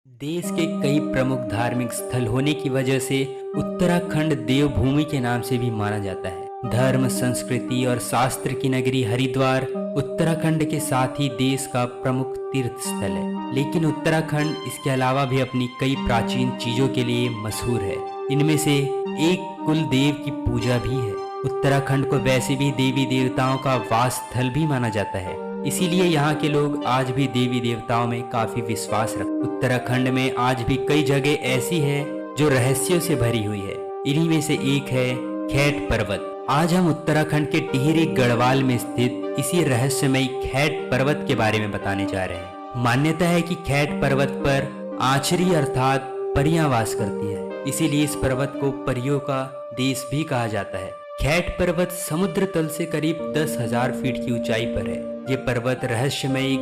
देश के कई प्रमुख धार्मिक स्थल होने की वजह से उत्तराखंड देवभूमि के नाम से भी माना जाता है। धर्म, संस्कृति और शास्त्र की नगरी हरिद्वार उत्तराखंड के साथ ही देश का प्रमुख तीर्थ स्थल है। लेकिन उत्तराखंड इसके अलावा भी अपनी कई प्राचीन चीजों के लिए मशहूर है। इनमें से एक कुल देव की पूजा भी है। उत्तराखंड को वैसे भी देवी देवताओं का वास स्थल भी माना जाता है, इसीलिए यहाँ के लोग आज भी देवी देवताओं में काफी विश्वास रखते। उत्तराखंड में आज भी कई जगह ऐसी है जो रहस्यों से भरी हुई है। इन्हीं में से एक है खैट पर्वत। आज हम उत्तराखंड के टिहरी गढ़वाल में स्थित इसी रहस्यमयी खैट पर्वत के बारे में बताने जा रहे हैं। मान्यता है कि खैट पर्वत पर आंचरी अर्थात परियां वास करती है, इसीलिए इस पर्वत को परियों का देश भी कहा जाता है। खैट पर्वत समुद्र तल से करीब 10,000 फीट की ऊंचाई पर है। यह पर्वत रहस्यमयी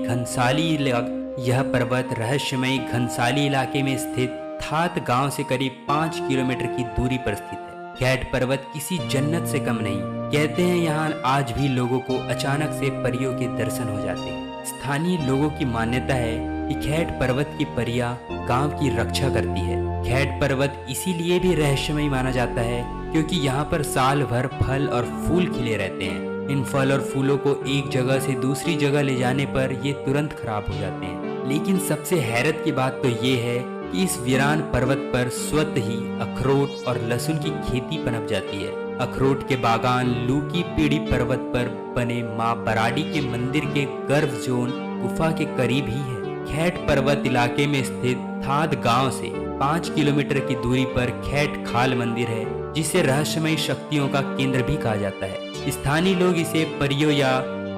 घनसाली इलाके में स्थित थात गांव से करीब 5 किलोमीटर की दूरी पर स्थित है। खैट पर्वत किसी जन्नत से कम नहीं। कहते हैं यहाँ आज भी लोगों को अचानक से परियों के दर्शन हो जाते हैं। स्थानीय लोगों की मान्यता है कि खैट पर्वत की परियां गांव की रक्षा करती है। खैट पर्वत इसीलिए भी रहस्यमयी माना जाता है क्योंकि यहाँ पर साल भर फल और फूल खिले रहते हैं। इन फल और फूलों को एक जगह से दूसरी जगह ले जाने पर ये तुरंत खराब हो जाते हैं। लेकिन सबसे हैरत की बात तो ये है कि इस वीरान पर्वत पर स्वतः ही अखरोट और लहसुन की खेती पनप जाती है। अखरोट के बागान लूकी पीढ़ी पर्वत पर बने माँ बराडी के मंदिर के गर्भ जोन गुफा के करीब ही है। खैट पर्वत इलाके में स्थित थाद गांव से 5 किलोमीटर की दूरी पर खैट खाल मंदिर है, जिसे रहस्यमयी शक्तियों का केंद्र भी कहा जाता है। स्थानीय लोग इसे परियों या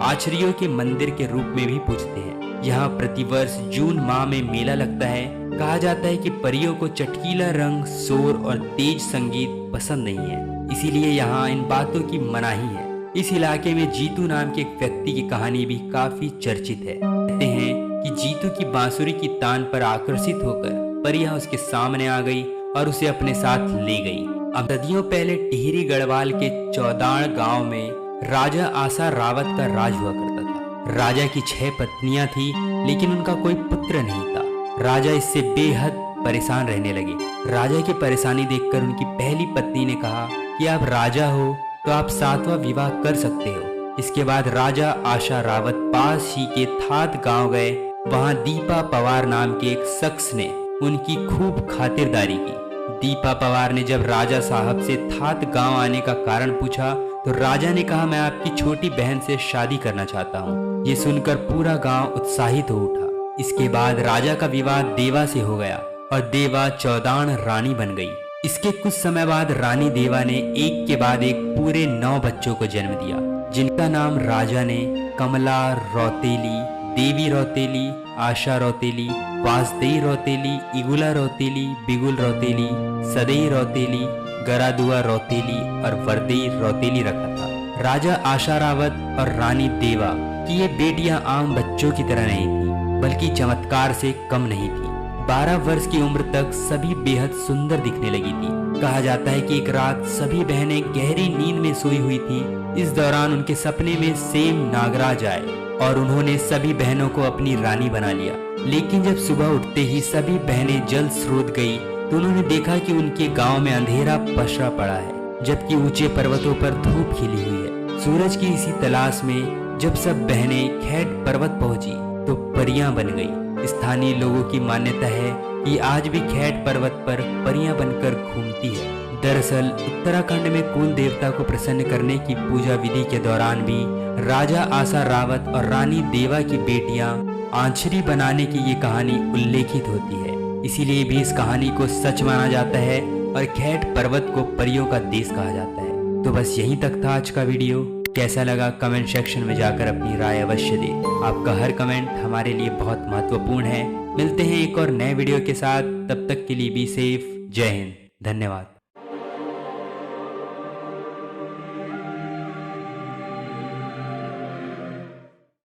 आचरियों के मंदिर के रूप में भी पूजते हैं। यहाँ प्रतिवर्ष जून माह में मेला लगता है। कहा जाता है कि परियों को चटकीला रंग, शोर और तेज संगीत पसंद नहीं है, इसीलिए यहाँ इन बातों की मनाही है। इस इलाके में जीतू नाम के एक व्यक्ति की कहानी भी काफी चर्चित है। कहते हैं कि जीतू की बांसुरी की तान पर आकर्षित होकर परियां उसके सामने आ गई और उसे अपने साथ ले गई। अब सदियों पहले टिहरी गढ़वाल के चौदाण गांव में राजा आशा रावत का राज हुआ करता था। राजा की 6 पत्नियां थी, लेकिन उनका कोई पुत्र नहीं था। राजा इससे बेहद परेशान रहने लगे। राजा की परेशानी देखकर उनकी पहली पत्नी ने कहा कि आप राजा हो तो आप 7वां विवाह कर सकते हो। इसके बाद राजा आशा रावत पास ही के थात गांव गए। वहां दीपा पवार नाम के एक शख्स ने उनकी खूब खातिरदारी की। दीपा पवार ने जब राजा साहब से थात गांव आने का कारण पूछा तो राजा ने कहा, मैं आपकी छोटी बहन से शादी करना चाहता हूँ। ये सुनकर पूरा गांव उत्साहित हो उठा। इसके बाद राजा का विवाह देवा से हो गया और देवा चौदाण रानी बन गई। इसके कुछ समय बाद रानी देवा ने एक के बाद एक पूरे 9 बच्चों को जन्म दिया, जिनका नाम राजा ने कमला रौतेली, देवी रौतेली, आशा रौतेली, वासदेई रौतेली, इगुला रौतेली, बिगुल रौतेली, सदई रौतेली, गरादुआ रौतेली और वरदेई रौतेली रखा था। राजा आशा रावत और रानी देवा की ये बेटियां आम बच्चों की तरह नहीं थी, बल्कि चमत्कार से कम नहीं थी। 12 वर्ष की उम्र तक सभी बेहद सुंदर दिखने लगी थी। कहा जाता है कि एक रात सभी बहनें गहरी नींद में सोई हुई थी। इस दौरान उनके सपने में सेम नागराज आए और उन्होंने सभी बहनों को अपनी रानी बना लिया। लेकिन जब सुबह उठते ही सभी बहनें जल स्रोत गई तो उन्होंने देखा कि उनके गांव में अंधेरा पसरा पड़ा है, जबकि ऊंचे पर्वतों पर धूप खिली हुई है। सूरज की इसी तलाश में जब सब बहनें खैट पर्वत पहुंची तो परियां बन गई। स्थानीय लोगों की मान्यता है कि आज भी खैट पर्वत पर परियां बनकर घूमती है। दरअसल उत्तराखंड में कुल देवता को प्रसन्न करने की पूजा विधि के दौरान भी राजा आशा रावत और रानी देवा की बेटियां आंचरी बनाने की ये कहानी उल्लेखित होती है। इसीलिए भी इस कहानी को सच माना जाता है और खैट पर्वत को परियों का देश कहा जाता है। तो बस यहीं तक था आज का वीडियो। कैसा लगा कमेंट सेक्शन में जाकर अपनी राय अवश्य दें। आपका हर कमेंट हमारे लिए बहुत महत्वपूर्ण है। मिलते हैं एक और नए वीडियो के साथ, तब तक के लिए बी सेफ। जय हिंद, धन्यवाद।